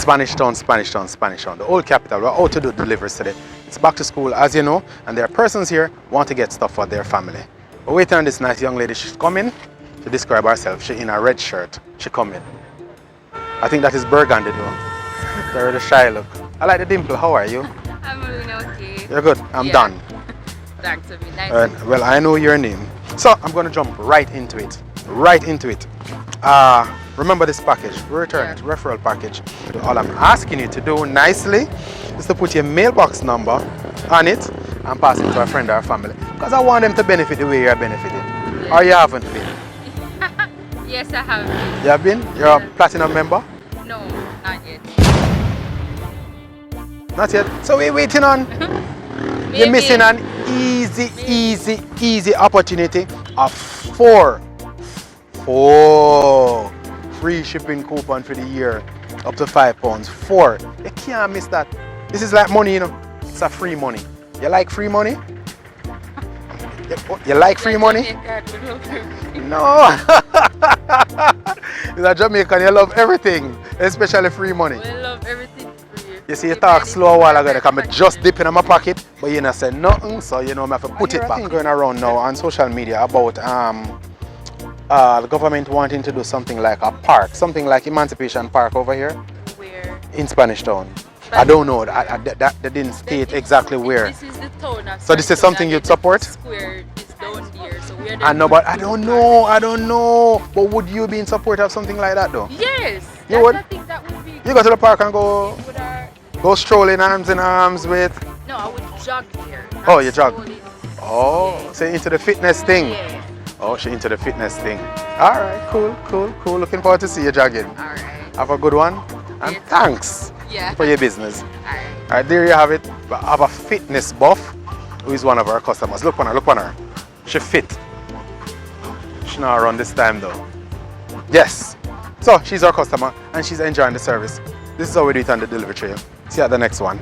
Spanish Town, Spanish Town, Spanish Town, the old capital. We're out to do deliveries today. It's back to school, as you know, and there are persons here who want to get stuff for their family. But waiting on this nice young lady, she's coming to describe herself. She's in a red shirt. She coming. I think that is burgundy though. They're the shy look. I like the dimple. How are you? I'm doing okay. You're good. I'm done. Thanks to me. Nice. Well, I know your name. So I'm going to jump right into it. Right into it. Remember this package. Return it. Referral package. All I'm asking you to do nicely is to put your mailbox number on it and pass it to a friend or family. Because I want them to benefit the way you're benefiting. Yeah. Or you haven't been? Yes, I have been. You have been? You're a platinum member? No, not yet. Not yet? So we're waiting on? You're missing an easy opportunity of four free shipping coupon for the year up to £5. 4. You can't miss that. This is like money, you know. It's a free money. You like free money? You like free money? No. You're a Jamaican, you love everything, especially free money. We love everything free. You see, you talk slow a while ago, like I'm just dipping in my pocket, but you not say nothing, so you know I have to put it back. Going around now on social media about the government wanting to do something like a park, something like Emancipation Park over here. Where? In Spanish Town. I don't know, they didn't state exactly where. This is the town. So this is something you'd support? Square is down there, so we're I know, but I don't know. But would you be in support of something like that though? Yes. You would? I think that would be. You go to the park and go strolling arms in arms with? No, I would jog there. Oh, you jog? Oh, so into the fitness thing? Yeah. Oh, she's into the fitness thing. All right, cool. Looking forward to see you jogging. All right. Have a good one. And thanks for your business. All right. All right, there you have it. I have a fitness buff who is one of our customers. Look on her. She fit. She not run this time though. Yes. So she's our customer and she's enjoying the service. This is how we do it on the delivery trail. See you at the next one.